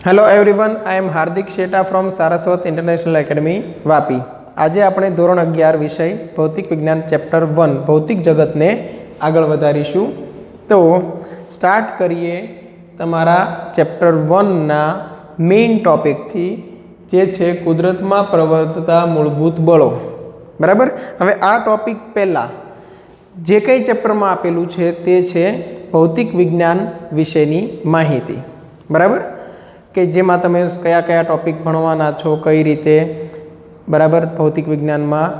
Hello everyone, I am Hardik Sheta from Saraswat International Academy Vapi. आज આપણે ધોરણ 11 વિષય ભૌતિક વિજ્ઞાન ચેપ્ટર 1 ભૌતિક જગતને આગળ વધારીશું। તો સ્ટાર્ટ કરીએ તમારા ચેપ્ટર 1 ના મેઇન ટોપિકથી, જે છે કુદરતમાં પ્રવર્તતા મૂળભૂત બળો। બરાબર। હવે આ ટોપિક પહેલા જે કંઈ ચેપ્ટરમાં આપેલું છે તે છે ભૌતિક વિજ્ઞાન વિશેની માહિતી। બરાબર, કે જેમાં તમે કયા કયા ટોપિક ભણવાના છો, કઈ રીતે બરાબર ભૌતિક વિજ્ઞાનમાં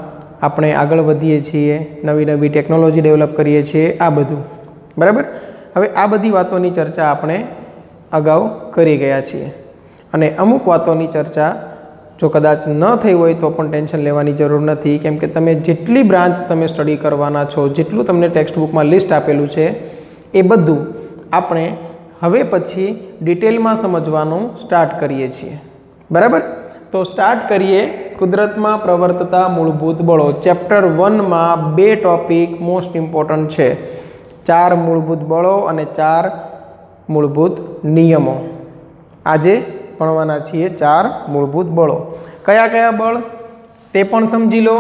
આપણે આગળ વધીએ છીએ, નવી નવી ટેકનોલોજી ડેવલપ કરીએ છીએ, આ બધું બરાબર। હવે આ બધી વાતોની ચર્ચા આપણે અગાઉ કરી ગયા છીએ, અને અમુક વાતોની ચર્ચા જો કદાચ ન થઈ હોય તો પણ ટેન્શન લેવાની જરૂર નથી, કેમ કે તમે જેટલી બ્રાન્ચ તમે સ્ટડી કરવાના છો, જેટલું તમને ટેક્સ્ટ બુકમાં લિસ્ટ આપેલું છે એ બધું આપણે હવે પછી ડિટેલમાં સમજવાનું સ્ટાર્ટ કરીએ છીએ। બરાબર, તો સ્ટાર્ટ કરીએ કુદરતમાં પ્રવર્તતા મૂળભૂત બળો। ચેપ્ટર 1માં બે ટોપિક મોસ્ટ ઇમ્પોર્ટન્ટ છે, 4 મૂળભૂત બળો અને 4 મૂળભૂત નિયમો। આજે ભણવાના છીએ 4 મૂળભૂત બળો। કયા કયા બળ તે પણ સમજી લો।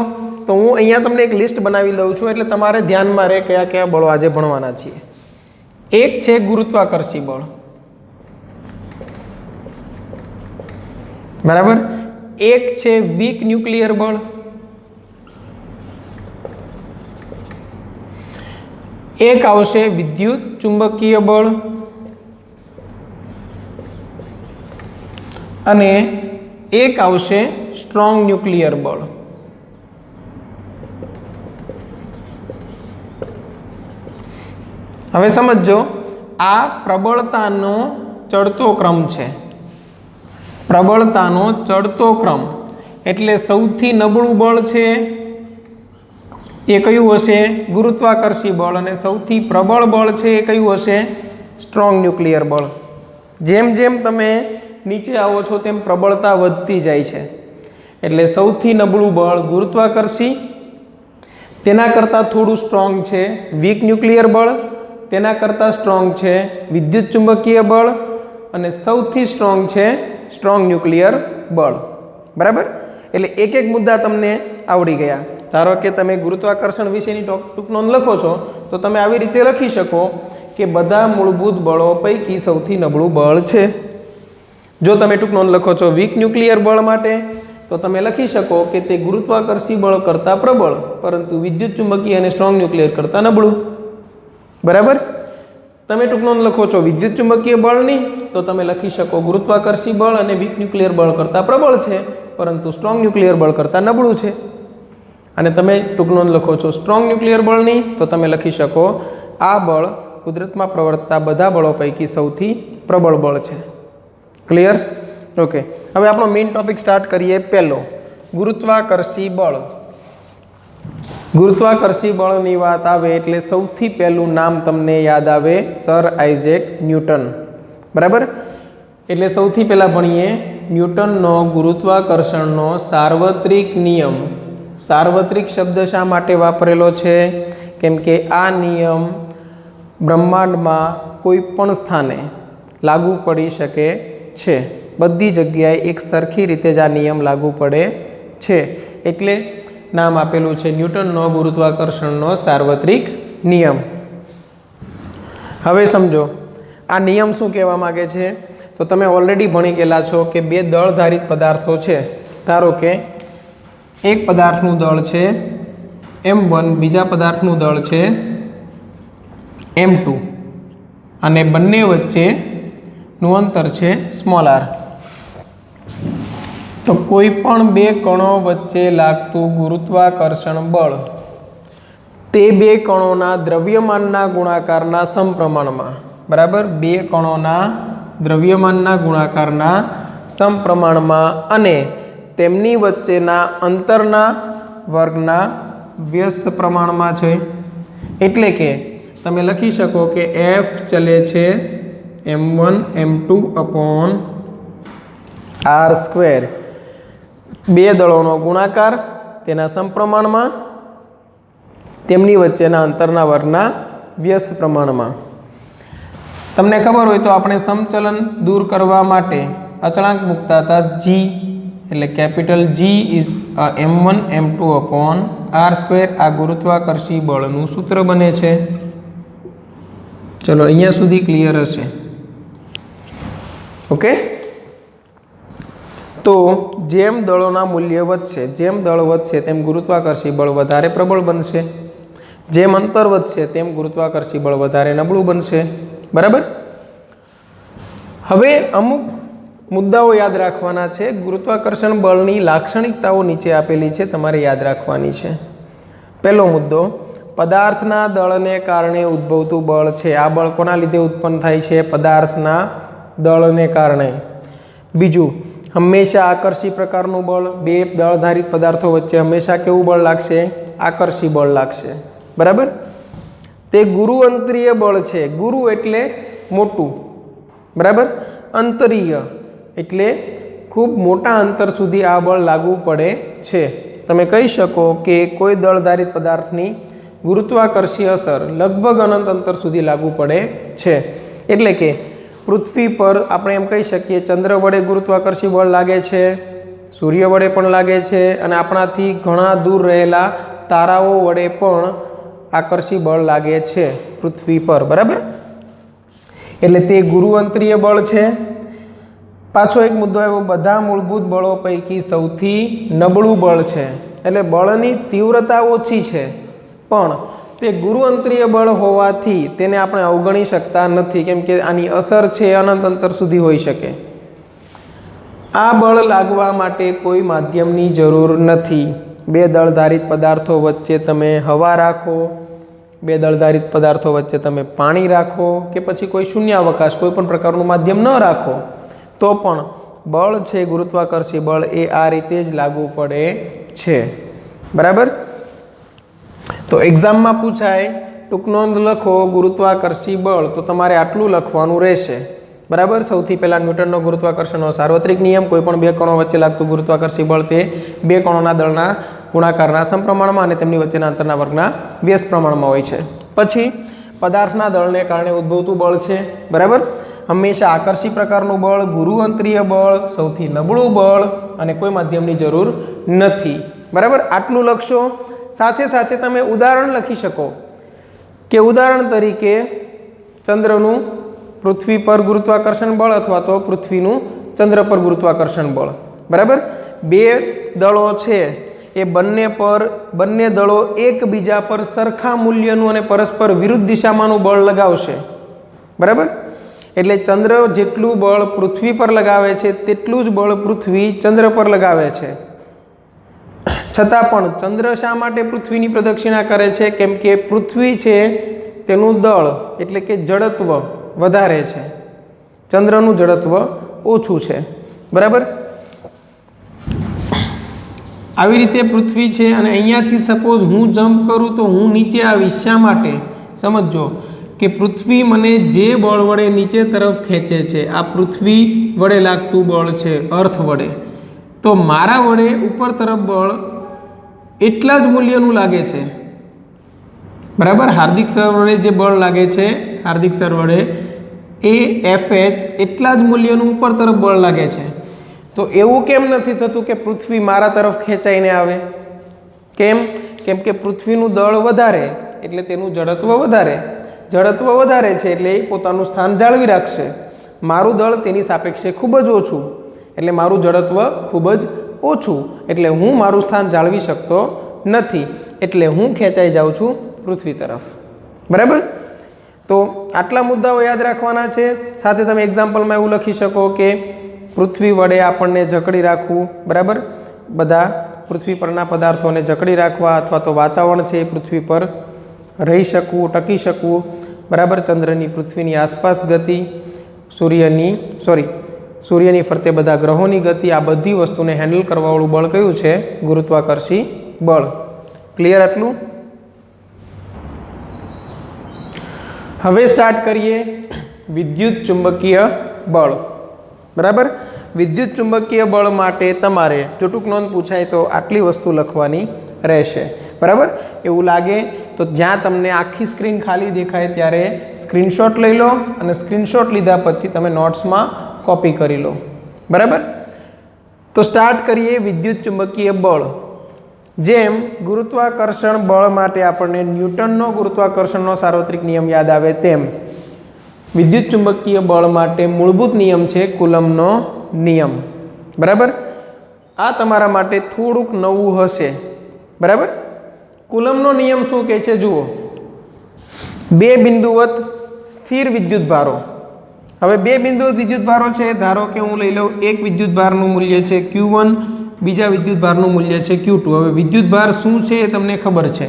તો હું અહીંયા તમને એક લિસ્ટ બનાવી દઉં છું, એટલે તમારે ધ્યાનમાં રહે કયા કયા બળો આજે ભણવાના છીએ। એક છે ગુરુત્વાકર્ષી બળ, બરાબર। એક છે વીક ન્યુક્લિયર બળ, એક આવશે વિદ્યુત ચુંબકીય બળ, અને એક આવશે સ્ટ્રોંગ ન્યુક્લિયર બળ। હવે સમજો, આ પ્રબળતાનો ચડતો ક્રમ છે। પ્રબળતાનો ચડતો ક્રમ એટલે સૌથી નબળું બળ છે એ કયું હશે? ગુરુત્વાકર્ષી બળ। અને સૌથી પ્રબળ બળ છે એ કયું હશે? સ્ટ્રોંગ ન્યુક્લિયર બળ। જેમ જેમ તમે નીચે આવો છો તેમ પ્રબળતા વધતી જાય છે, એટલે સૌથી નબળું બળ ગુરુત્વાકર્ષી, તેના કરતાં થોડું સ્ટ્રોંગ છે વીક ન્યુક્લિયર બળ, તેના કરતાં સ્ટ્રોંગ છે વિદ્યુત ચુંબકીય બળ, અને સૌથી સ્ટ્રોંગ છે સ્ટ્રોંગ ન્યુક્લિયર બળ। બરાબર, એટલે એક એક મુદ્દા તમને આવડી ગયા। ધારો કે તમે ગુરુત્વાકર્ષણ વિશેની ટૂંક નોંધ લખો છો, તો તમે આવી રીતે લખી શકો કે બધા મૂળભૂત બળો પૈકી સૌથી નબળું બળ છે। જો તમે ટૂંક નોંધ લખો છો વીક ન્યુક્લિયર બળ માટે, તો તમે લખી શકો કે તે ગુરુત્વાકર્ષી બળ કરતાં પ્રબળ, પરંતુ વિદ્યુત ચુંબકીય અને સ્ટ્રોંગ ન્યુક્લિયર કરતાં નબળું। બરાબર, તમે ટૂંક નોંધ લખો છો વિદ્યુત ચુંબકીય બળની, તો તમે લખી શકો ગુરુત્વાકર્ષી બળ અને વીક ન્યુક્લિયર બળ કરતાં પ્રબળ છે, પરંતુ સ્ટ્રોંગ ન્યુક્લિયર બળ કરતાં નબળું છે। અને તમે ટૂંક નોંધ લખો છો સ્ટ્રોંગ ન્યુક્લિયર બળની, તો તમે લખી શકો આ બળ કુદરતમાં પ્રવર્તતા બધા બળો પૈકી સૌથી પ્રબળ બળ છે। ક્લિયર? ઓકે, હવે આપણો મેઇન ટોપિક સ્ટાર્ટ કરીએ। પહેલો, ગુરુત્વાકર્ષી બળ। ગુરુત્વાકર્ષી બળની વાત આવે એટલે સૌથી પહેલું નામ તમને યાદ આવે સર આઇઝેક ન્યૂટન। બરાબર, એટલે સૌથી પહેલાં ભણીએ ન્યૂટનનો ગુરુત્વાકર્ષણનો સાર્વત્રિક નિયમ। સાર્વત્રિક શબ્દ શા માટે વાપરેલો છે? કેમ કે આ નિયમ બ્રહ્માંડમાં કોઈ પણ સ્થાને લાગુ પડી શકે છે, બધી જગ્યાએ એક સરખી રીતે જ આ નિયમ લાગુ પડે છે, એટલે નામ આપેલું છે ન્યૂટનનો ગુરુત્વાકર્ષણનો સાર્વત્રિક નિયમ। હવે સમજો આ નિયમ શું કહેવા માગે છે, તો તમે ઓલરેડી ભણી ગયેલા છો કે બે દળધારિત પદાર્થો છે। ધારો કે એક પદાર્થનું દળ છે M1, બીજા પદાર્થનું દળ છે M2, અને બંને વચ્ચેનું અંતર છે r। તો કોઈ પણ બે કણો વચ્ચે લાગતું ગુરુત્વાકર્ષણ બળ તે બે કણોના દ્રવ્યમાનના ગુણાકારના સમપ્રમાણમાં, બરાબર, બે કણોના દ્રવ્યમાનના ગુણાકારના સમપ્રમાણમાં અને તેમની વચ્ચેના અંતરના વર્ગના વ્યસ્ત પ્રમાણમાં છે। એટલે કે તમે લખી શકો કે F ચલે છે M1 M2 અપોન r², બે દળોનો ગુણાકાર તેના સમપ્રમાણમાં, તેમની વચ્ચેના અંતરના વર્ગના વ્યસ્ત પ્રમાણમાં। તમને ખબર હોય તો આપણે સમચલન દૂર કરવા માટે અચળાંક મૂકતા હતા જી, એટલે capital G is m1 m2 upon r square. આ ગુરુત્વાકર્ષી બળનું સૂત્ર બને છે. ચલો અહીંયા સુધી ક્લિયર હશે. ઓકે, તો જેમ દળોના મૂલ્ય વધશે, જેમ દળ વધશે તેમ ગુરુત્વાકર્ષી બળ વધારે પ્રબળ બનશે. જેમ અંતર વધશે તેમ ગુરુત્વાકર્ષી બળ વધારે નબળું બનશે. બરાબર. હવે અમુક મુદ્દાઓ યાદ રાખવાના છે. ગુરુત્વાકર્ષણ બળની લાક્ષણિકતાઓ નીચે આપેલી છે, તમારે યાદ રાખવાની છે. પહેલો મુદ્દો, પદાર્થના દળને કારણે ઉદ્ભવતું બળ છે. આ બળ કોના લીધે ઉત્પન્ન થાય છે? પદાર્થના દળને કારણે. બીજું, હંમેશા આકર્ષી પ્રકારનું બળ. બે દળધારિત પદાર્થો વચ્ચે હંમેશા કેવું બળ લાગશે? આકર્ષી બળ લાગશે. બરાબર. તે ગુરુઅંતરીય બળ છે. ગુરુ એટલે મોટું, બરાબર. અંતરીય એટલે ખૂબ મોટા અંતર સુધી આ બળ લાગુ પડે છે. તમે કહી શકો કે કોઈ દળધારિત પદાર્થની ગુરુત્વાકર્ષી અસર લગભગ અનંત અંતર સુધી લાગુ પડે છે. એટલે કે પૃથ્વી પર આપણે એમ કહી શકીએ ચંદ્ર વડે ગુરુત્વાકર્ષી બળ લાગે છે, સૂર્ય વડે પણ લાગે છે, અને આપણાથી ઘણા દૂર રહેલા તારાઓ વડે પણ આકર્ષી બળ લાગે છે પૃથ્વી પર. બરાબર. એટલે તે ગુરુઅંતરીય બળ છે. પાછો એક મુદ્દો આવ્યો, બધા મૂળભૂત બળો પૈકી સૌથી નબળું બળ છે. એટલે બળની તીવ્રતા ઓછી છે, પણ તે ગુરુઅંતરીય બળ હોવાથી તેને આપણે અવગણી શકતા નથી, કેમ કે આની અસર છે અનંત અંતર સુધી હોઈ શકે. આ બળ લાગવા માટે કોઈ માધ્યમની જરૂર નથી. બે દળધારિત પદાર્થો વચ્ચે તમે હવા રાખો, બે દળધારિત પદાર્થો વચ્ચે તમે પાણી રાખો, કે પછી કોઈ શૂન્યાવકાશ કોઈ પણ પ્રકારનું માધ્યમ ન રાખો, તો પણ બળ છે ગુરુત્વાકર્ષી બળ એ આ રીતે જ લાગુ પડે છે. બરાબર. તો એક્ઝામમાં પૂછાય, ટૂંક નોંધ લખો ગુરુત્વાકર્ષી બળ, તો તમારે આટલું લખવાનું રહેશે. બરાબર. સૌથી પહેલાં ન્યૂટનનો ગુરુત્વાકર્ષણનો સાર્વત્રિક નિયમ, કોઈ પણ બે કણો વચ્ચે લાગતું ગુરુત્વાકર્ષી બળ તે બે કણોના દળના ગુણાકારના સમપ્રમાણમાં અને તેમની વચ્ચેના અંતરના વર્ગના વ્યસ્ત પ્રમાણમાં હોય છે. પછી પદાર્થના દળને કારણે ઉદ્ભવતું બળ છે. બરાબર. હંમેશા આકર્ષી પ્રકારનું બળ, ગુરુઅંતરીય બળ, સૌથી નબળું બળ, અને કોઈ માધ્યમની જરૂર નથી. બરાબર. આટલું લખશો. સાથે સાથે તમે ઉદાહરણ લખી શકો કે ઉદાહરણ તરીકે ચંદ્રનું પૃથ્વી પર ગુરુત્વાકર્ષણ બળ અથવા તો પૃથ્વીનું ચંદ્ર પર ગુરુત્વાકર્ષણ બળ. બરાબર. બે દળો છે એ બંને દળો એકબીજા પર સરખા મૂલ્યનું અને પરસ્પર વિરુદ્ધ દિશામાંનું બળ લગાવશે. બરાબર. એટલે ચંદ્ર જેટલું બળ પૃથ્વી પર લગાવે છે તેટલું જ બળ પૃથ્વી ચંદ્ર પર લગાવે છે. છતાં પણ ચંદ્ર શા માટે પૃથ્વીની પ્રદક્ષિણા કરે છે? કેમ કે પૃથ્વી છે તેનું દળ એટલે કે જડત્વ વધારે છે, ચંદ્રનું જડત્વ ઓછું છે. બરાબર. આવી રીતે પૃથ્વી છે, અને અહીંયાથી સપોઝ હું જમ્પ કરું તો હું નીચે આવીશ. શા માટે? સમજો કે પૃથ્વી મને જે બળ વડે નીચે તરફ ખેંચે છે, આ પૃથ્વી વડે લાગતું બળ છે, અર્થ વડે, તો મારા વડે ઉપર તરફ બળ એટલા જ મૂલ્યનું લાગે છે. બરાબર. હાર્દિક સર વડે જે બળ લાગે છે, હાર્દિક સર વડે એ FH એટલા જ મૂલ્યનું ઉપર તરફ બળ લાગે છે. તો એવું કેમ નથી થતું કે પૃથ્વી મારા તરફ ખેંચાઈને આવે? કેમ? કેમ કે પૃથ્વીનું દળ વધારે એટલે તેનું જડત્વ વધારે. જડત્વ વધારે છે એટલે એ પોતાનું સ્થાન જાળવી રાખશે. મારું દળ તેની સાપેક્ષે ખૂબ જ ઓછું એટલે મારું જડત્વ ખૂબ જ ઓછું, એટલે હું મારું સ્થાન જાળવી શકતો નથી, એટલે હું ખેંચાઈ જાઉં છું પૃથ્વી તરફ. બરાબર. તો આટલા મુદ્દાઓ યાદ રાખવાના છે. સાથે તમે એક્ઝામ્પલમાં એવું લખી શકો કે પૃથ્વી વડે આપણને જકડી રાખવું. બરાબર. બધા પૃથ્વી પરના પદાર્થોને જકડી રાખવા, અથવા તો વાતાવરણ છે એ પૃથ્વી પર રહી શકવું, ટકી શકવું. બરાબર. ચંદ્રની પૃથ્વીની આસપાસ ગતિ, સૂર્યની ફરતે બધા ગ્રહોની ગતિ, આ બધી વસ્તુને હેન્ડલ કરવાવાળું બળ કયું છે? ગુરુત્વાકર્ષી બળ. ક્લિયર આટલું? હવે સ્ટાર્ટ કરીએ વિદ્યુત ચુંબકીય બળ. બરાબર. વિદ્યુત ચુંબકીય બળ માટે તમારે જો ટૂંક નોંધ પૂછાય તો આટલી વસ્તુ લખવાની રહેશે. બરાબર. એવું લાગે તો જ્યાં તમને આખી સ્ક્રીન ખાલી દેખાય ત્યારે સ્ક્રીનશોટ લઈ લો, અને સ્ક્રીનશોટ લીધા પછી તમે નોટ્સમાં કોપી કરી લો. बराबर। तो स्टार्ट करिए विद्युत चुंबकीय बळ। जेम गुरुत्वाकर्षण बळ माटे आपणे न्यूटननो गुरुत्वाकर्षणनो सार्वत्रिक नियम याद आवे तेम विद्युत चुंबकीय बळ माटे मूलभूत नियम छे कूलम्बनो नियम। बराबर। आ तमारा माटे थोड़ुंक नवुं हशे। बराबर। कूलम्बनो नियम शुं कहे छे जुओ, बे बिंदुवत स्थिर विद्युत भारो। हवे बे बिंदुवत विद्युत भारो छे, धारो के हूँ लई लऊं एक विद्युत भारनुं मूल्य छे Q1, बीजा विद्युत भारनुं मूल्य छे Q2। हवे विद्युत भार शुं छे ए तमने खबर छे।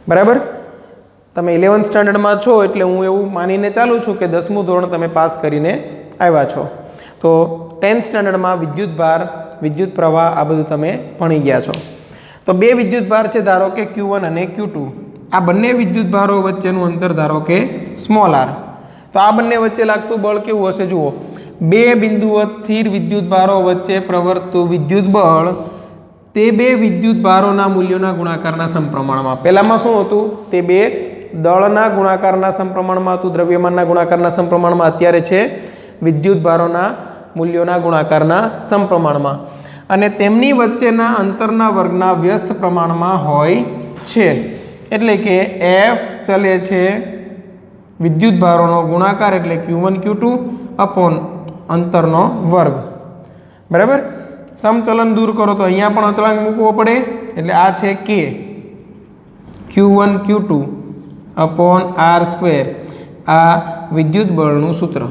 बराबर। तमे 11th स्टैंडर्ड में छो एटले हूँ एवुं मानीने चालू छूं के 10मुं धोरण तमे पास करीने आव्या छो। तो 10th स्टैंडर्ड में विद्युत भार, विद्युत प्रवाह आ बधुं तमे भणी गया छो। तो बे विद्युत भार छे धारो के Q1 अने Q2। आ बंने विद्युत भारो वच्चेनुं अंतर धारो के स्मॉल r। तो आ बंने वच्चे लागतुं बळ केवुं हशे जुओ, बे बिंदुवत स्थिर विद्युत भारो वच्चे प्रवर्ततुं विद्युत बळ ते बे विद्युत भारोना मूल्योना गुणाकारना समप्रमाणमां। पहेलामां शुं हतुं, ते बे दळना गुणाकारना समप्रमाणमां हतुं, द्रव्यमानना गुणाकारना समप्रमाणमां। अत्यारे छे विद्युत भारोना मूल्योना गुणाकारना समप्रमाणमां अने तेमनी वच्चेना अंतરના વર્ગના વ્યસ્ત પ્રમાણમાં હોય છે। એટલે કે F ચલે છે વિદ્યુત ભારોનો ગુણાકાર એટલે Q1 Q2 અપોન અંતરનો વર્ગ। બરાબર। સમચલન દૂર કરો તો અહીંયા પણ અચળાંક મૂકવો પડે એટલે આ છે K Q1 Q2 upon R²। આ વિદ્યુત બળનું સૂત્ર।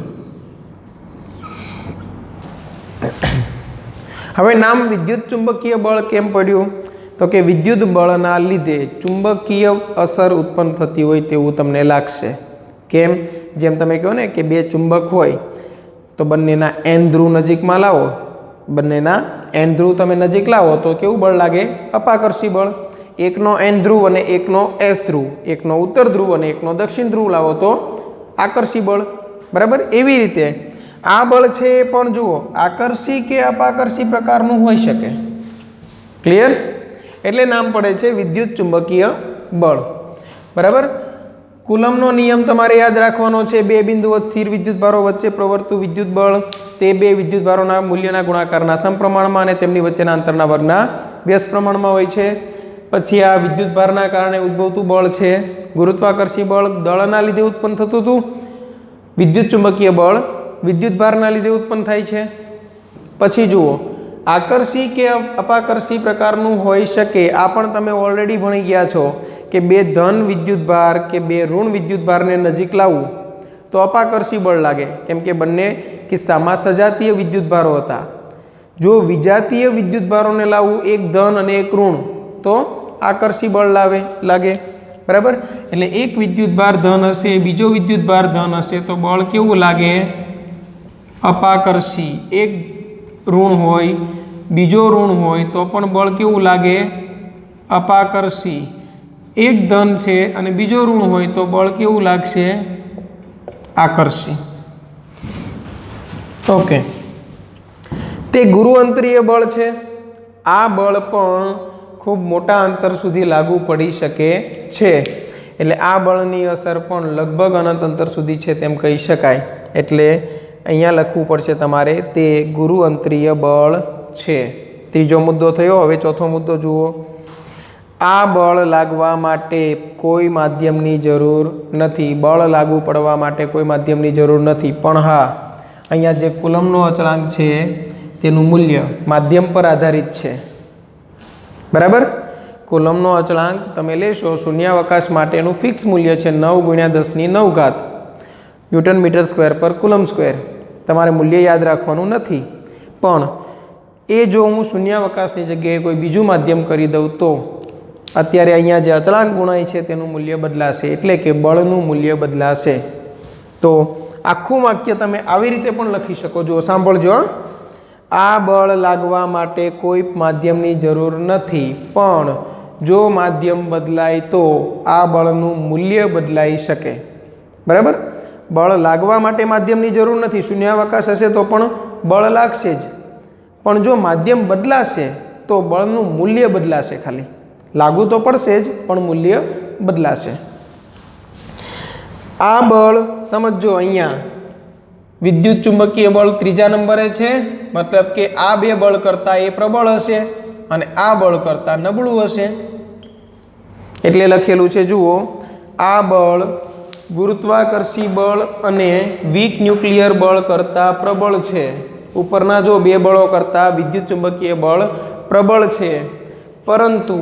હવે નામ વિદ્યુત ચુંબકીય બળ કેમ પડ્યું? તો કે વિદ્યુત બળના લીધે ચુંબકીય અસર ઉત્પન્ન થતી હોય તેવું તમને લાગશે। કેમ? જેમ તમે કહો ને કે બે ચુંબક હોય તો બંનેના N ધ્રુવ નજીકમાં લાવો, બંનેના N ધ્રુવ તમે નજીક લાવો તો કેવું બળ લાગે? અપાકર્ષી બળ। એકનો N ધ્રુવ અને એકનો S ધ્રુવ, એકનો ઉત્તર ધ્રુવ અને એકનો દક્ષિણ ધ્રુવ લાવો તો આકર્ષી બળ। બરાબર। એવી રીતે આ બળ છે એ પણ જુઓ આકર્ષી કે અપાકર્ષી પ્રકારનું હોઈ શકે। ક્લિયર? એટલે નામ પડે છે વિદ્યુત ચુંબકીય બળ। બરાબર। કુલમ્બનો નિયમ તમારે યાદ રાખવાનો છે, બે બિંદુવત સ્થિર વિદ્યુત ભારો વચ્ચે પ્રવર્તતું વિદ્યુત બળ તે બે વિદ્યુત ભારોના મૂલ્યના ગુણાકારના સમપ્રમાણમાં અને તેમની વચ્ચેના અંતરના વર્ગના વ્યસ્ત પ્રમાણમાં હોય છે। પછી આ વિદ્યુત ભારના કારણે ઉદ્ભવતું બળ છે ગુરુત્વાકર્ષી બળ, દળના લીધે ઉત્પન્ન થતું હતું। વિદ્યુત ચુંબકીય બળ વિદ્યુત ભારના લીધે ઉત્પન્ન થાય છે। પછી જુઓ આકર્ષી કે અપાકર્ષી પ્રકારનું હોઈ શકે। આ પણ તમે ઓલરેડી ભણી ગયા છો કે બે ધન વિદ્યુત ભાર કે બે ઋણ વિદ્યુત ભારને નજીક લાવવું તો અપાકર્ષી બળ લાગે, કેમ કે બંને કિસ્સામાં સજાતીય વિદ્યુત ભારો હતા। જો વિજાતીય વિદ્યુત ભારોને લાવવું એક ધન અને એક ઋણ તો આકર્ષી બળ લાગે। બરાબર। એટલે એક વિદ્યુત ભાર ધન હશે, બીજો વિદ્યુત ભાર ધન હશે તો બળ કેવું લાગે? અપાકર્ષી। એક ઋણ હોય બીજો ઋણ હોય તો પણ બળ કેવું લાગે? અપાકર્ષી। એક ધન છે અને બીજો ઋણ હોય તો બળ કેવું લાગશે? આકર્ષી। ઓકે। તે ગુરુ અંતરીય બળ છે। આ બળ પણ ખૂબ મોટા અંતર સુધી લાગુ પડી શકે છે। એટલે આ બળની અસર પણ લગભગ અનંત અંતર સુધી છે તેમ કહી શકાય। એટલે અહીંયા લખવું પડશે તમારે તે ગુરુ અંતરીય બળ છે। ત્રીજો મુદ્દો થયો। હવે ચોથો મુદ્દો જુઓ। આ બળ લાગવા માટે કોઈ માધ્યમની જરૂર નથી। બળ લાગુ પડવા માટે કોઈ માધ્યમની જરૂર નથી, પણ હા અહીંયા જે કુલમ્બનો અચળાંક છે તેનું મૂલ્ય માધ્યમ પર આધારિત છે। બરાબર। કુલમ્બનો અચળાંક તમે લેશો શૂન્યાવકાશ માટેનું ફિક્સ મૂલ્ય છે 9 × 10⁹ ન્યૂટન મીટર સ્ક્વેર પર કુલમ્બ સ્ક્વેર। તમારે મૂલ્ય યાદ રાખવાનું નથી, પણ એ જો હું શૂન્યાવકાશની જગ્યાએ કોઈ બીજું માધ્યમ કરી દઉં તો અત્યારે અહીંયા જે અચળાંક ગુણાય છે તેનું મૂલ્ય બદલાશે, એટલે કે બળનું મૂલ્ય બદલાશે। તો આખું વાક્ય તમે આવી રીતે પણ લખી શકો। જો સાંભળજો, આ બળ લાગવા માટે કોઈ માધ્યમની જરૂર નથી, પણ જો માધ્યમ બદલાય તો આ બળનું મૂલ્ય બદલાઈ શકે। બરાબર। બળ લાગવા માટે માધ્યમની જરૂર નથી, શૂન્યાવકાશ હશે તો પણ બળ લાગશે જ, પણ જો માધ્યમ બદલાશે તો બળનું મૂલ્ય બદલાશે। ખાલી લાગુ તો પડશે જ પણ મૂલ્ય બદલાશે। આ બળ સમજો અહીંયા विद्युत चुंबकीय बल त्रीजा नंबरे छे, मतलब के आ बे बल करता ए प्रबल हशे अने आ बल करता नबळुं हशे। एटले लखेलुं छे, जुओ, आ बल गुरुत्वाकर्षी बल अने वीक न्यूक्लियर बल करता प्रबल छे। उपरना जो बे बळो करता विद्युत चुंबकीय बल प्रबल छे, परंतु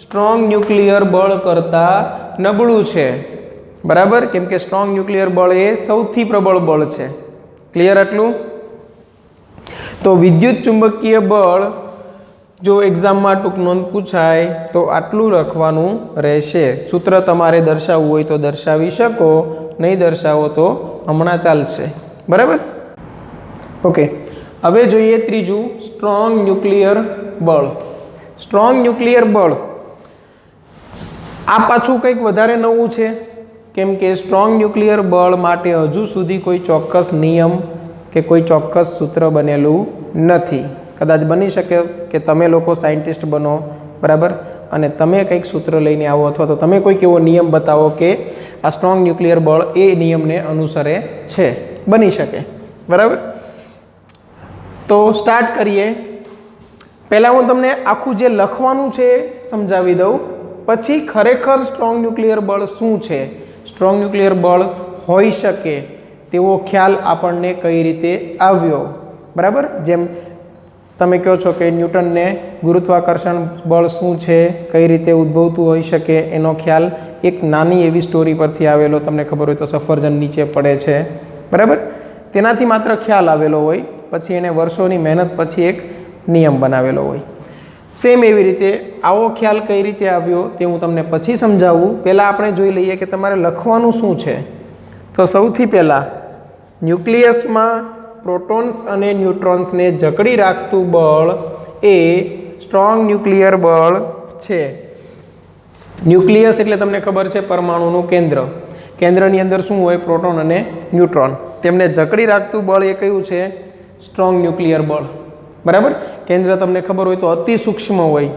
स्ट्रोंग न्यूक्लियर बल करता नबळुं छे। बराबर, केम के स्ट्रोंग न्यूक्लियर बल ए सौथी प्रबल बल छे। क्लियर आटलू? तो विद्युत चुंबकीय बल जो एक्जाम में टूंक नोंध पूछाय तो आटलू लखवानुं रहेशे। सूत्र तमारे दर्शाववुं होय तो दर्शावी शको, नहीं दर्शावो तो हमणां चालशे। बराबर, ओके। हवे जोईए त्रीजू, स्ट्रोंग न्यूक्लियर बल। स्ट्रोंग न्यूक्लियर बल आ पाछुं कंईक वधारे नवुं छे, केम के स्ट्रोंग न्यूक्लियर बल माटे हजू सुधी कोई चोक्कस नियम के कोई चोक्कस सूत्र बनेलुं नथी। कदाच बनी शके के तमे लोको साइंटिस्ट बनो, बराबर, अने तमे कंईक सूत्र लईने आवो अथवा तो तमे कोईक एवो नियम बतावो के आ स्ट्रोंग न्यूक्लियर बल ए नियमने अनुसरे छे, बनी शके। बराबर, तो स्टार्ट करिए। पहला हूँ तमने आखुं जे लखवानुं छे समजावी दऊं, पछी खरेखर स्ट्रोंग न्यूक्लियर बल शुं छे, स्ट्रोंग न्यूक्लियर बल होई शके तेवो ख्याल आपणने कई रीते आव्यो। बराबर, जेम तमे कहो छो कि न्यूटन ने गुरुत्वाकर्षण बल शुं छे, कई रीते उद्भवतुं होई शके एनो ख्याल एक नानी एवी स्टोरी परथी आवेलो। तमने खबर होय तो सफरजन नीचे पड़े छे, बराबर, तेनाथी मात्र ख्याल आवेलो होय, पछी एने वर्षोनी मेहनत पछी एक नियम बनावेलो होय। सेम एवी रीते आवो ख्याल कई रीते आव्यो ते हूँ तमने पछी समजावुं। पहेला आपणे जोई लईए कि तमारे लखवानुं शुं छे। तो सौथी पहेला न्यूक्लियस में प्रोटॉन्स अने न्यूट्रॉन्स ने जकड़ी राखतुं बल ए स्ट्रोंग न्यूक्लियर बल छे। न्यूक्लियस एटले तमने खबर छे परमाणुनुं केंद्र। केंद्रनी अंदर शुं होय? प्रोटॉन अने न्यूट्रॉन। तेमने जकड़ी राखतुं बल ए कयुं छे? स्ट्रोंग न्यूक्लियर बल। बराबर, केंद्र तमने खबर होय तो अति सूक्ष्म होय।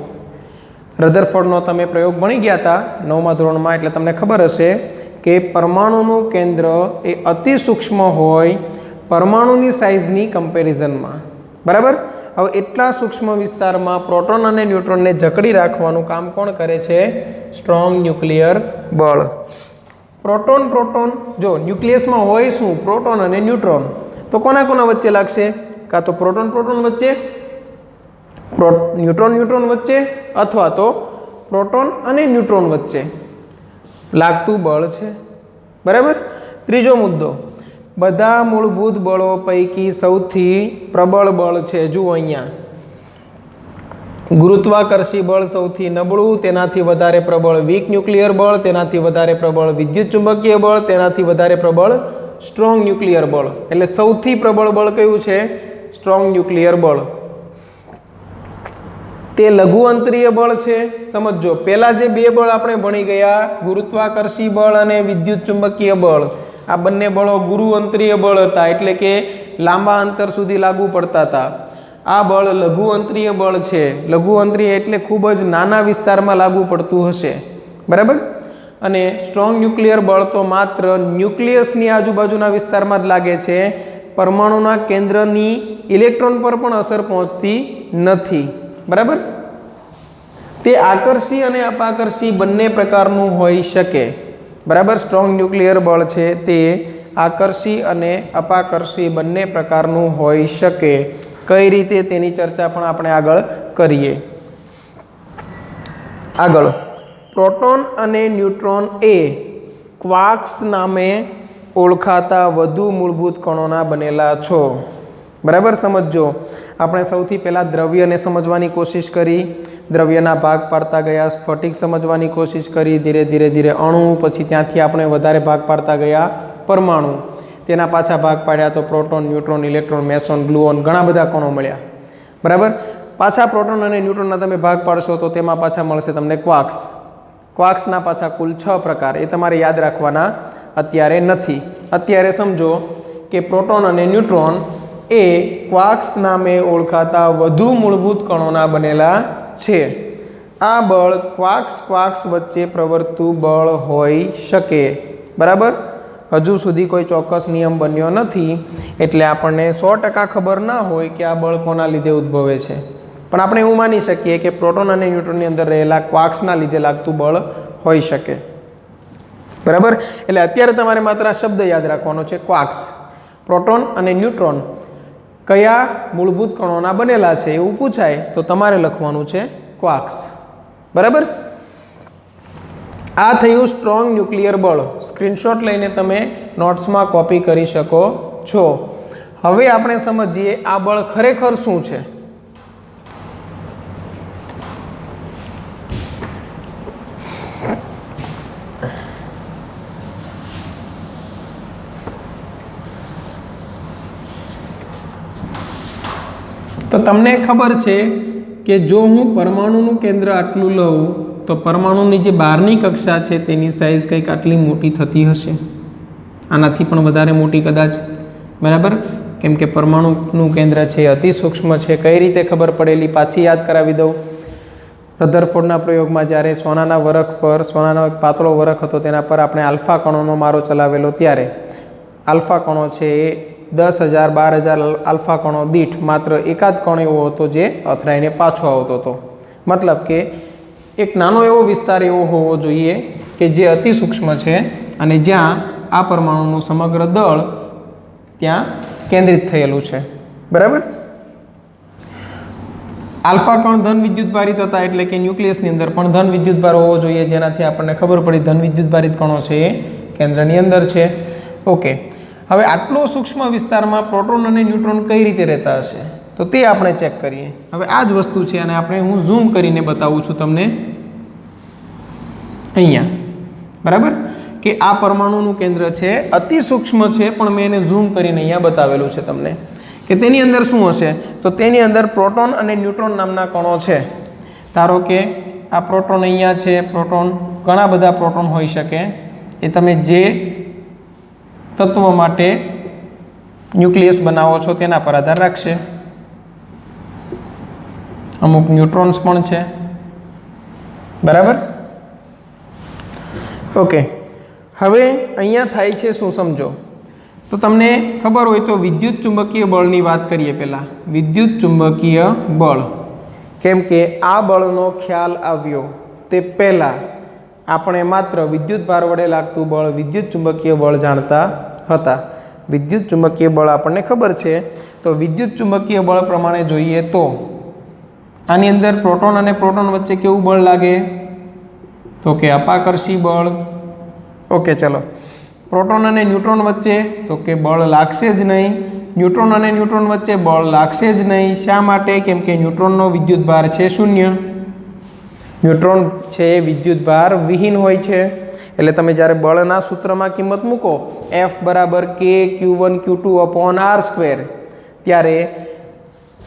रदरफोर्डनो तमे प्रयोग भणी गया था 9मा धोरणमां, एटले तमने खबर हशे के परमाणुनुं केंद्र ए अति सूक्ष्म होय परमाणुनी साइजनी कम्पेरिजनमां। बराबर, हवे एटला सूक्ष्म विस्तारमां प्रोटॉन अने न्यूट्रॉनने जकड़ी राखवानुं काम कोण करे छे? स्ट्रोंग न्यूक्लियर बल। प्रोटॉन प्रोटॉन जो न्यूक्लियसमां होय शुं? प्रोटॉन अने न्यूट्रॉन। तो कोना कोना वच्चे लागशे? का तो प्रोटॉन प्रोटॉन वच्चे, न्यूट्रॉन न्यूट्रॉन वच्चे, अथवा तो प्रोटॉन अने न्यूट्रॉन वच्चे लागतुं बळ छे। बराबर, त्रीजो मुद्दो, बधा मूलभूत बळो पैकी सौथी प्रबळ बळ छे। जुओ अहींया गुरुत्वाकर्षी बळ सौथी नबळुं, तेनाथी वधारे प्रबळ वीक न्यूक्लियर बळ, तेनाथी वधारे प्रबळ विद्युत चुंबकीय बळ, तेनाथी वधारे प्रबळ स्ट्रोंग न्यूक्लियर बळ। एटले सौथी प्रबळ बळ कयुं छे? स्ट्रोंग न्यूक्लियर बळ। ते लघु अंतरीय बळ छे। समझो, पहला जे बे बळ आपणे भणी गया, गुरुत्वाकर्षी बळ अने विद्युत चुंबकीय बळ, आ बंने बळो गुरु अंतरीय बळ हता, एटले के लांबा अंतर सुधी लागू पड़ता था। आ बळ लघु अंतरीय बळ छे। लघु अंतरीय एटले खूब ज नाना विस्तारमां लागू पड़तुं हशे। बराबर, अने स्ट्रोंग न्यूक्लियर बळ तो मात्र न्यूक्लियसनी आजुबाजुना विस्तारमां ज लागे छे। परमाणुना केंद्रनी इलेक्ट्रॉन पर पण असर पहोंचती नथी। बराबर, ते आकर्षी अने अपाकर्षी बंने प्रकारनुं होई शके। बराबर, स्ट्रोंग न्यूक्लियर बळ छे ते आकर्षी अने अपाकर्षी बंने प्रकारनुं होई शके। कई रीते तेनी चर्चा पण आपणे आगळ करीए। आगळ प्रोटॉन अने न्यूट्रॉन ए क्वार्क्स नामे ओळखाता वधु मूलभूत कणोना बनेला छो। बराबर, समझो, આપણે સૌથી પહેલાં દ્રવ્યને સમજવાની કોશિશ કરી, દ્રવ્યના ભાગ પાડતા ગયા, સ્ફટિક સમજવાની કોશિશ કરી, ધીરે ધીરે ધીરે અણુ, પછી ત્યાંથી આપણે વધારે ભાગ પાડતા ગયા પરમાણુ, તેના પાછા ભાગ પાડ્યા તો પ્રોટોન, ન્યુટ્રોન, ઇલેક્ટ્રોન, મેસોન, ગ્લુઓન, ઘણા બધા કણો મળ્યા। બરાબર, પાછા પ્રોટોન અને ન્યુટ્રોનના તમે ભાગ પાડશો તો તેમાં પાછા મળશે તમને ક્વાર્ક્સ। ક્વાર્ક્સના પાછા કુલ 6 પ્રકાર, એ તમારે યાદ રાખવાના અત્યારે નથી। અત્યારે સમજો કે પ્રોટોન અને ન્યુટ્રોન ए क्वार्क्स नामे ओळखाता वधु मूलभूत कणोना बनेला छे। आ बळ क्वार्क्स क्वार्क्स वच्चे प्रवर्तु बळ होई शके। बराबर, હજુ સુધી કોઈ ચોક્કસ નિયમ બન્યો નથી, એટલે આપણને 100% ખબર ના હોય કે આ બળ કોના લીધે ઉદ્ભવે છે, પણ આપણે એવું માની શકીએ કે પ્રોટોન અને ન્યુટ્રોનની અંદર રહેલા ક્વાર્ક્સના લીધે લાગતું બળ હોઈ શકે, બરાબર. એટલે અત્યારે તમારે માત્ર આ શબ્દ યાદ રાખવાનો છે, ક્વાર્ક્સ. પ્રોટોન અને ન્યુટ્રોન કયા મૂળભૂત કણોના બનેલા છે એવું પૂછાય તો તમારે લખવાનું છે ક્વાર્ક્સ, બરાબર. આ થયું સ્ટ્રોંગ ન્યુક્લિયર બળ. સ્ક્રીનશોટ લઈને તમે નોટ્સમાં કોપી કરી શકો છો. હવે આપણે સમજીએ આ બળ ખરેખર શું છે. તો તમને ખબર છે કે જો હું પરમાણુનું કેન્દ્ર આટલું લઉં તો પરમાણુની જે બહારની કક્ષા છે તેની સાઇઝ કંઈક આટલી મોટી થતી હશે, આનાથી પણ વધારે મોટી કદાચ, બરાબર. કેમ કે પરમાણુનું કેન્દ્ર છે અતિ સૂક્ષ્મ છે. કઈ રીતે ખબર પડેલી પાછી યાદ કરાવી દઉં. રધરફોર્ડના પ્રયોગમાં જ્યારે સોનાના વરખ પર, સોનાનો એક પાતળો વરખ હતો તેના પર આપણે આલ્ફા કણોનો મારો ચલાવેલો, ત્યારે આલ્ફા કણો છે એ 10,000 12,000 આલ્ફા કણો દીઠ માત્ર એકાદ કણ એવો હતો જે અથડાઈને પાછો આવતો હતો. મતલબ કે એક નાનો એવો વિસ્તાર એવો હોવો જોઈએ કે જે અતિ સૂક્ષ્મ છે અને જ્યાં આ પરમાણુનું સમગ્ર દળ ત્યાં કેન્દ્રિત થયેલું છે, બરાબર. આલ્ફા કણ ધન વિદ્યુતભારિત હતા, એટલે કે ન્યુક્લિયસની અંદર પણ ધન વિદ્યુતભાર હોવો જોઈએ, જેનાથી આપણને ખબર પડી ધન વિદ્યુતભારિત કણો છે એ કેન્દ્રની અંદર છે. ઓકે, હવે આટલો સૂક્ષ્મ વિસ્તારમાં પ્રોટોન અને ન્યુટ્રોન કઈ રીતે રહેતા હશે તો તે આપણે ચેક કરીએ. હવે આ જ વસ્તુ છે અને આપણે હું ઝૂમ કરીને બતાવું છું તમને અહીંયા, બરાબર. કે આ પરમાણુનું કેન્દ્ર છે અતિ સૂક્ષ્મ છે, પણ મેં એને ઝૂમ કરીને અહીંયા બતાવેલું છે તમને કે તેની અંદર શું હશે. તો તેની અંદર પ્રોટોન અને ન્યુટ્રોન નામના કણો છે. ધારો કે આ પ્રોટોન અહીંયા છે, પ્રોટોન, ઘણા બધા પ્રોટોન હોઈ શકે, એ તમે જે તત્વ માટે ન્યુક્લિયસ બનાવો છો તેના પર આધાર રાખશે. અમુક ન્યુટ્રોન્સ પણ છે, બરાબર. ઓકે, હવે અહીંયા થાય છે શું સમજો. તો તમને ખબર હોય તો વિદ્યુત ચુંબકીય બળની વાત કરીએ. પહેલાં વિદ્યુત ચુંબકીય બળ, કેમ કે આ બળનો ખ્યાલ આવ્યો તે પહેલાં આપણે માત્ર વિદ્યુત ભાર વડે લાગતું બળ, વિદ્યુત ચુંબકીય બળ જાણતા હતા. વિદ્યુત ચુંબકીય બળ આપણને ખબર છે. તો વિદ્યુત ચુંબકીય બળ પ્રમાણે જોઈએ તો આની અંદર પ્રોટોન અને પ્રોટોન વચ્ચે કેવું બળ લાગે તો કે અપાકર્ષી બળ. ઓકે, ચલો. પ્રોટોન અને ન્યુટ્રોન વચ્ચે તો કે બળ લાગશે જ નહીં. ન્યુટ્રોન અને ન્યુટ્રોન વચ્ચે બળ લાગશે જ નહીં. શા માટે? કેમ કે ન્યુટ્રોનનો વિદ્યુત ભાર છે 0. ન્યુટ્રોન છે એ વિદ્યુત ભાર વિહીન હોય છે. એટલે તમે જ્યારે બળના સૂત્રમાં કિંમત મૂકો F બરાબર K Q1 Q2/r², ત્યારે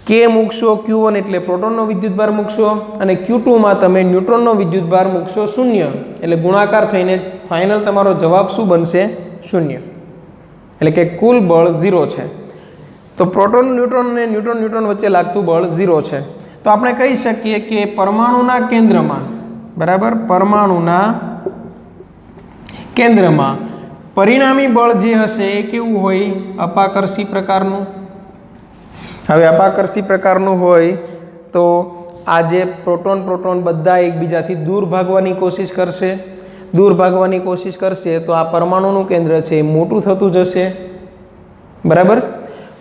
K મૂકશો Q1 એટલે પ્રોટોનનો વિદ્યુતભાર મૂકશો અને Q2માં તમે ન્યુટ્રોનનો વિદ્યુતભાર મૂકશો 0, એટલે ગુણાકાર થઈને ફાઇનલ તમારો જવાબ શું બનશે? 0. એટલે કે કુલ બળ 0 છે. તો પ્રોટોન ન્યુટ્રોન અને ન્યુટ્રોન ન્યુટ્રોન વચ્ચે લાગતું બળ 0 છે. તો આપણે કહી શકીએ કે પરમાણુના કેન્દ્રમાં, બરાબર, પરમાણુના કેન્દ્રમાં પરિણામી બળ જે હશે એ કેવું હોય? અપાકર્ષી પ્રકારનું. હવે અપાકર્ષી પ્રકારનું હોય તો આ જે પ્રોટોન પ્રોટોન બધા એકબીજાથી દૂર ભાગવાની કોશિશ કરશે. દૂર ભાગવાની કોશિશ કરશે તો આ પરમાણુનું કેન્દ્ર છે એ મોટું થતું જશે, બરાબર.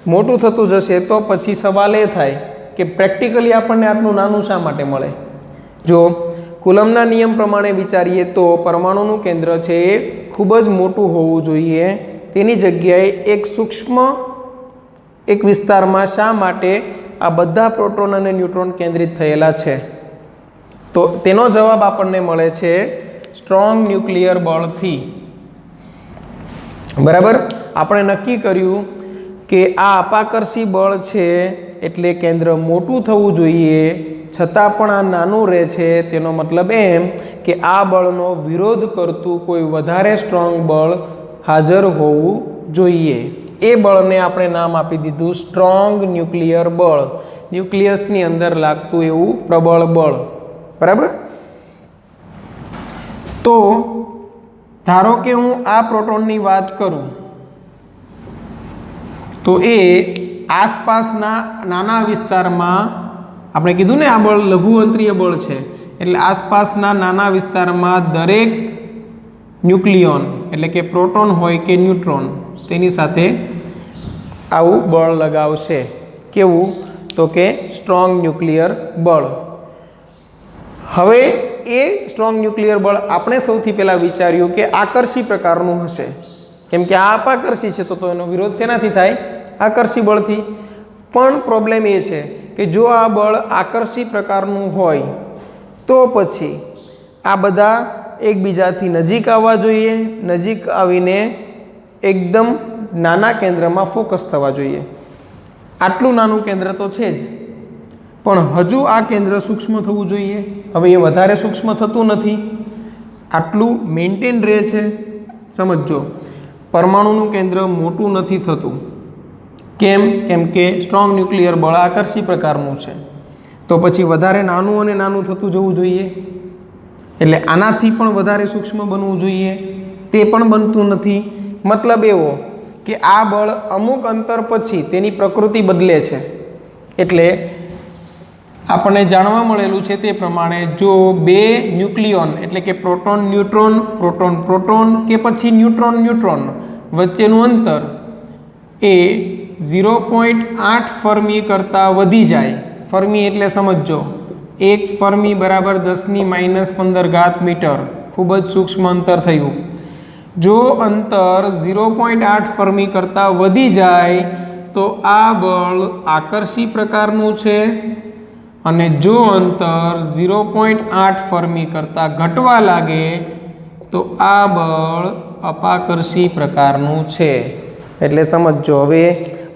મોટું થતું જશે તો પછી સવાલ એ થાય કે પ્રેક્ટિકલી આપણને આટલું નાનું શા માટે મળે? જો કુલમના નિયમ પ્રમાણે વિચારીએ તો પરમાણુનું કેન્દ્ર છે એ ખૂબ જ મોટું હોવું જોઈએ. તેની જગ્યાએ એક સૂક્ષ્મ એક વિસ્તારમાં શા માટે આ બધા પ્રોટોન અને ન્યુટ્રોન કેન્દ્રિત થયેલા છે? તો તેનો જવાબ આપણને મળે છે સ્ટ્રોંગ ન્યુક્લિયર બળથી, બરાબર. આપણે નક્કી કર્યું કે આ અપાકર્ષી બળ છે એટલે કેન્દ્ર મોટું થવું જોઈએ, છતાં પણ આ નાનું રહે છે. તેનો મતલબ એમ કે આ બળનો વિરોધ કરતું કોઈ વધારે સ્ટ્રોંગ બળ હાજર હોવું જોઈએ. એ બળને આપણે નામ આપી દીધું સ્ટ્રોંગ ન્યુક્લિયર બળ. ન્યુક્લિયસની અંદર લાગતું એવું પ્રબળ બળ, બરાબર. તો ધારો કે હું આ પ્રોટોનની વાત કરું તો એ આસપાસના નાના વિસ્તારમાં, આપણે કીધું ને આ બળ લઘુ અંતરીય બળ છે, એટલે આસપાસના નાના વિસ્તારમાં દરેક ન્યુક્લિયોન એટલે કે પ્રોટોન હોય કે ન્યુટ્રોન તેની સાથે આવું બળ લગાવશે. કેવું? તો કે સ્ટ્રોંગ ન્યુક્લિયર બળ. હવે એ સ્ટ્રોંગ ન્યુક્લિયર બળ આપણે સૌથી પહેલાં વિચાર્યું કે આકર્ષી પ્રકારનું હશે, કેમ કે આ અપાકર્ષી છે તો એનો વિરોધ શેનાથી થાય? આકર્ષી બળથી. પણ પ્રોબ્લેમ એ છે કે જો આ બળ આકર્ષી પ્રકારનું હોય તો પછી આ બધા એકબીજાથી નજીક આવવા જોઈએ, નજીક આવીને એકદમ નાના કેન્દ્રમાં ફોકસ થવા જોઈએ. આટલું નાનું કેન્દ્ર તો છે જ, પણ હજુ આ કેન્દ્ર સૂક્ષ્મ થવું જોઈએ. હવે એ વધારે સૂક્ષ્મ થતું નથી, આટલું મેન્ટેન રહે છે. સમજો, પરમાણુનું કેન્દ્ર મોટું નથી થતું. કેમ? કેમ કે સ્ટ્રોંગ ન્યુક્લિયર બળ આકર્ષી પ્રકારનું છે, તો પછી વધારે નાનું અને નાનું થતું જવું જોઈએ. એટલે આનાથી પણ વધારે સૂક્ષ્મ બનવું જોઈએ, તે પણ બનતું નથી. મતલબ એવો કે આ બળ અમુક અંતર પછી તેની પ્રકૃતિ બદલે છે. એટલે આપણને જાણવા મળેલું છે તે પ્રમાણે જો બે ન્યુક્લિયોન એટલે કે પ્રોટોન ન્યુટ્રોન, પ્રોટોન પ્રોટોન કે પછી ન્યુટ્રોન ન્યુટ્રોન વચ્ચેનું અંતર એ 0.8 ફર્મી કરતાં વધી જાય. ફર્મી એટલે સમજો, 1 ફર્મી બરાબર 10⁻15 મીટર, ખૂબ જ સૂક્ષ્મ અંતર થયું. જો અંતર 0.8 ફર્મી કરતાં વધી જાય તો આ બળ આકર્ષી પ્રકારનું છે, અને જો અંતર 0.8 ફર્મી કરતાં ઘટવા લાગે તો આ બળ અપાકર્ષી પ્રકારનું છે. એટલે સમજો, હવે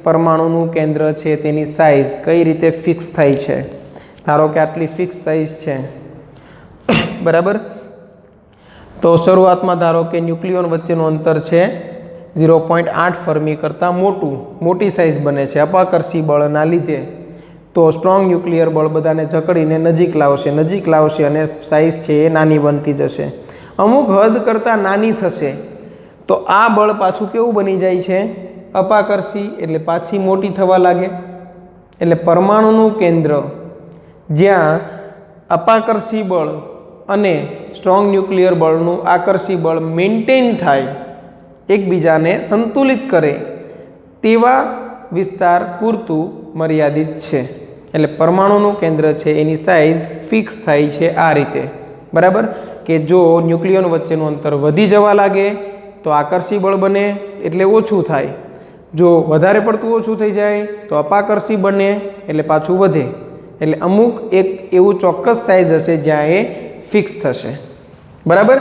પરમાણુનું કેન્દ્ર છે તેની સાઇઝ કઈ રીતે ફિક્સ થાય છે. ધારો કે આટલી ફિક્સ સાઇઝ છે, બરાબર. તો શરૂઆતમાં ધારો કે ન્યુક્લિયોન વચ્ચેનું અંતર છે 0.8 ફર્મી કરતાં મોટી સાઇઝ બને છે અપાકર્ષી બળના લીધે. તો સ્ટ્રોંગ ન્યુક્લિયર બળ બધાને જકડીને નજીક લાવશે અને સાઇઝ છે એ નાની બનતી જશે. અમુક હદ કરતાં નાની થશે તો આ બળ પાછું કેવું બની જાય છે? અપાકર્ષી, એટલે પાછી મોટી થવા લાગે. એટલે પરમાણુનું કેન્દ્ર જ્યાં અપાકર્ષી બળ અને સ્ટ્રોંગ ન્યુક્લિયર બળનું આકર્ષી બળ મેન્ટેન થાય, એકબીજાને સંતુલિત કરે તેવા વિસ્તાર પૂરતું મર્યાદિત છે. એટલે પરમાણુનું કેન્દ્ર છે એની સાઇઝ ફિક્સ થાય છે આ રીતે, બરાબર. કે જો ન્યુક્લિયોન વચ્ચેનું અંતર વધી જવા લાગે તો આકર્ષી બળ બને એટલે ઓછું થાય, જો વધારે પડતું ઓછું થઈ જાય તો અપાકર્ષી બને એટલે પાછું વધે. એટલે અમુક એક એવું ચોક્કસ સાઇઝ હશે જ્યાં એ ફિક્સ થશે, બરાબર.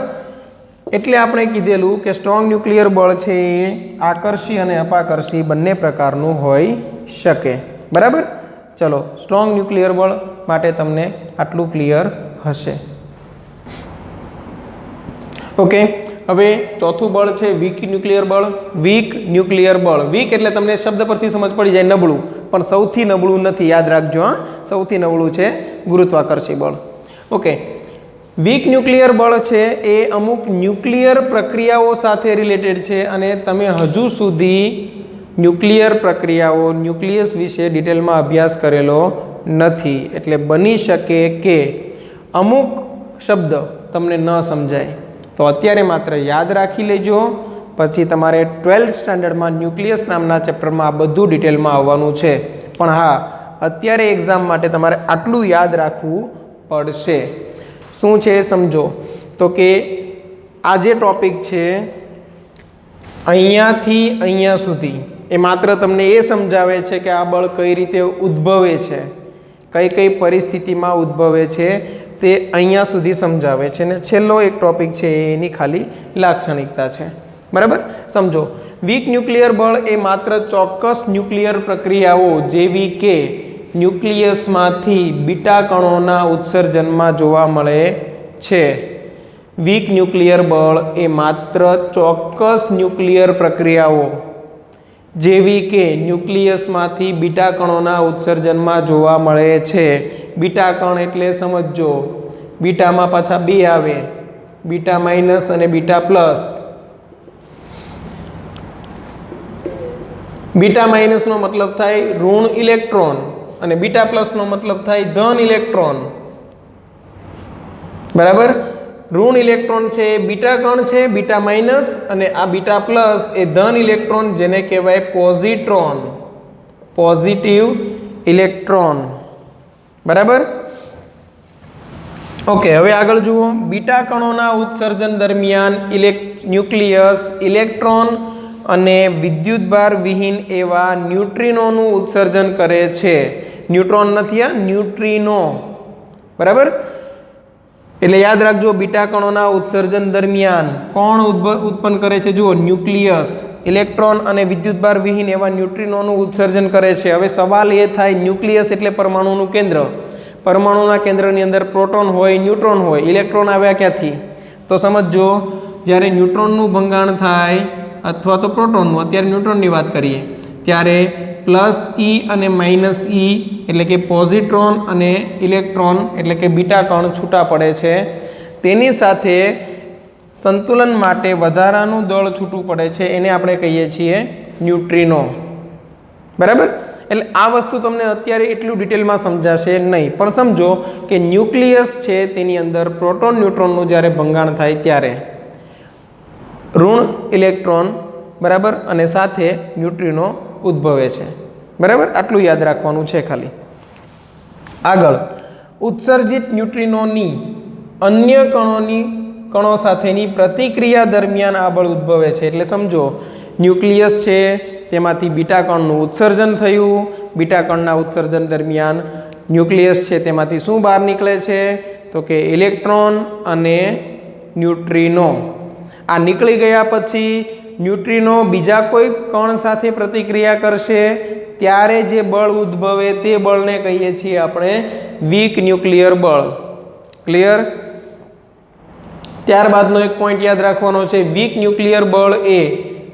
એટલે આપણે કીધેલું કે સ્ટ્રોંગ ન્યુક્લિયર બળ છે એ આકર્ષી અને અપાકર્ષી બંને પ્રકારનું હોઈ શકે, બરાબર. ચલો, સ્ટ્રોંગ ન્યુક્લિયર બળ માટે તમને આટલું ક્લિયર હશે. ઓકે, હવે ચોથું બળ છે વીક ન્યુક્લિયર બળ. વીક ન્યુક્લિયર બળ, વીક એટલે તમને શબ્દ પરથી સમજ પડી જાય નબળું, પણ સૌથી નબળું નથી, યાદ રાખજો. સૌથી નબળું છે ગુરુત્વાકર્ષી બળ. ઓકે, વીક ન્યુક્લિયર બળ છે એ અમુક ન્યુક્લિયર પ્રક્રિયાઓ સાથે રિલેટેડ છે, અને તમે હજુ સુધી ન્યુક્લિયર પ્રક્રિયાઓ, ન્યુક્લિયસ વિશે ડિટેલમાં અભ્યાસ કરેલો નથી. એટલે બની શકે કે અમુક શબ્દ તમને ન સમજાય, તો અત્યારે માત્ર યાદ રાખી લેજો. પછી તમારે 12th સ્ટાન્ડર્ડમાં ન્યુક્લિયસ નામના ચેપ્ટરમાં આ બધું ડિટેલમાં આવવાનું છે. પણ હા, અત્યારે એક્ઝામ માટે તમારે આટલું યાદ રાખવું પડશે. શું છે સમજો, તો કે આ જે ટૉપિક છે અહીંયાથી અહીંયા સુધી એ માત્ર તમને એ સમજાવે છે કે આ બળ કઈ રીતે ઉદ્ભવે છે, કઈ પરિસ્થિતિમાં ઉદ્ભવે છે, તે અહીંયા સુધી સમજાવે છે. ને છેલ્લો એક ટૉપિક છે એની ખાલી લાક્ષણિકતા છે, બરાબર. સમજો, વીક ન્યુક્લિયર બળ એ માત્ર ચોક્કસ ન્યુક્લિયર પ્રક્રિયાઓ જેવી કે ન્યુક્લિયસમાંથી બીટા કણોના ઉત્સર્જનમાં જોવા મળે છે. વીક ન્યુક્લિયર બળ એ માત્ર ચોક્કસ ન્યુક્લિયર પ્રક્રિયાઓ જેવી કે ન્યુક્લિયસમાંથી બીટા કણોના ઉત્સર્જનમાં જોવા મળે છે. બીટા કણ એટલે સમજો, બીટામાં પાછા બે આવે, બીટા માઇનસ અને બીટા પ્લસ. બીટા માઇનસનો મતલબ થાય ઋણ ઇલેક્ટ્રોન અને બીટા પ્લસનો મતલબ થાય ધન ઇલેક્ટ્રોન. બરાબર. ઋણ ઇલેક્ટ્રોન છે એ બીટા કણ છે, બીટા માઇનસ, અને આ બીટા પ્લસ એ ધન ઇલેક્ટ્રોન, જેને કહેવાય પોઝિટ્રોન, પોઝિટિવ ઇલેક્ટ્રોન. બરાબર. ઓકે, હવે આગળ જુઓ. બીટા કણોના ઉત્સર્જન દરમિયાન ન્યુક્લિયસ ઇલેક્ટ્રોન અને વિદ્યુતભાર વિહીન એવા ન્યુટ્રિનોનું ઉત્સર્જન કરે છે. ન્યુટ્રોન નથી, આ ન્યુટ્રિનો. બરાબર. એટલે યાદ રાખજો, બીટા કણોના ઉત્સર્જન દરમિયાન કોણ ઉત્પન્ન કરે છે? જુઓ, ન્યુક્લિયસ ઇલેક્ટ્રોન અને વિદ્યુતભાર વિહીન એવા ન્યુટ્રિનોનું ઉત્સર્જન કરે છે. હવે સવાલ એ થાય, ન્યુક્લિયસ એટલે પરમાણુનું કેન્દ્ર. પરમાણુના કેન્દ્રની અંદર પ્રોટોન હોય, ન્યુટ્રોન હોય, ઇલેક્ટ્રોન આવ્યા ક્યાંથી? તો સમજો, જ્યારે ન્યુટ્રોનનું ભંગાણ થાય અથવા તો પ્રોટોનનું, અત્યારે ન્યુટ્રોનની વાત કરીએ, ત્યારે પ્લસ ઈ અને માઇનસ ઈ એટલે કે પોઝિટ્રોન અને ઇલેક્ટ્રોન એટલે કે બીટા કણ છૂટા પડે છે. તેની સાથે સંતુલન માટે વધારાનું દળ છૂટું પડે છે, એને આપણે કહીએ છીએ ન્યુટ્રિનો. બરાબર. એટલે આ વસ્તુ તમને અત્યારે એટલું ડિટેલમાં સમજાશે નહીં, પણ સમજો કે ન્યુક્લિયસ છે તેની અંદર પ્રોટોન ન્યુટ્રોનનું જ્યારે ભંગાણ થાય ત્યારે ઋણ ઇલેક્ટ્રોન, બરાબર, અને સાથે ન્યુટ્રિનો ઉદ્ભવે છે. બરાબર. આટલું યાદ રાખવાનું છે ખાલી. આગળ, ઉત્સર્જિત ન્યુટ્રિનોની અન્ય કણો સાથેની પ્રતિક્રિયા દરમિયાન આ બળ ઉદ્ભવે છે. એટલે સમજો, ન્યુક્લિયસ છે, તેમાંથી બીટા કણનું ઉત્સર્જન થયું. બીટા કણના ઉત્સર્જન દરમિયાન ન્યુક્લિયસ છે તેમાંથી શું બહાર નીકળે છે? તો કે ઇલેક્ટ્રોન અને ન્યુટ્રિનો. આ નીકળી ગયા પછી ન્યુટ્રિનો બીજા કોઈ કણ સાથે પ્રતિક્રિયા કરશે ત્યારે જે બળ ઉદ્ભવે તે બળને કહીએ છીએ આપણે વીક ન્યુક્લિયર બળ. ક્લિયર? ત્યારબાદનો એક પોઈન્ટ યાદ રાખવાનો છે, વીક ન્યુક્લિયર બળ એ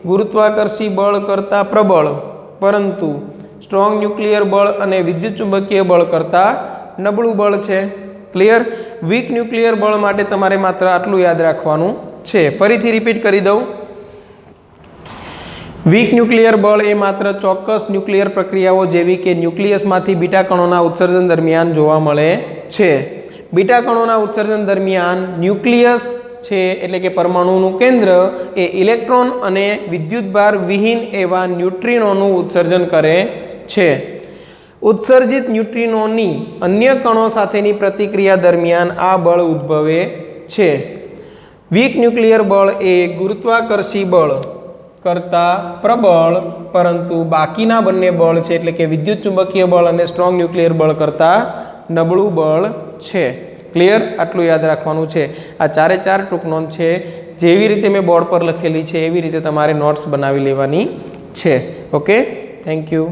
ગુરુત્વાકર્ષી બળ કરતાં પ્રબળ, પરંતુ સ્ટ્રોંગ ન્યુક્લિયર બળ અને વિદ્યુતચુંબકીય બળ કરતાં નબળું બળ છે. ક્લિયર? વીક ન્યુક્લિયર બળ માટે તમારે માત્ર આટલું યાદ રાખવાનું છે. ફરીથી રિપીટ કરી દઉં. વીક ન્યુક્લિયર બળ એ માત્ર ચોક્કસ ન્યુક્લિયર પ્રક્રિયાઓ જેવી કે ન્યુક્લિયસમાંથી બીટા કણોના ઉત્સર્જન દરમિયાન જોવા મળે છે. બીટા કણોના ઉત્સર્જન દરમિયાન ન્યુક્લિયસ છે એટલે કે પરમાણુનું કેન્દ્ર એ ઇલેક્ટ્રોન અને વિદ્યુતભાર વિહીન એવા ન્યુટ્રિનોનું ઉત્સર્જન કરે છે. ઉત્સર્જિત ન્યુટ્રિનોની અન્ય કણો સાથેની પ્રતિક્રિયા દરમિયાન આ બળ ઉદ્ભવે છે. વીક ન્યુક્લિયર બળ એ ગુરુત્વાકર્ષી બળ કરતાં પ્રબળ, પરંતુ બાકીના બંને બળ છે એટલે કે વિદ્યુત ચુંબકીય બળ અને સ્ટ્રોંગ ન્યુક્લિયર બળ કરતાં નબળું બળ છે. ક્લિયર? આટલું યાદ રાખવાનું છે. આ 4 ટૂંક નોંધ છે. જેવી રીતે મેં બોર્ડ પર લખેલી છે એવી રીતે તમારે નોટ્સ બનાવી લેવાની છે. Okay, thank you.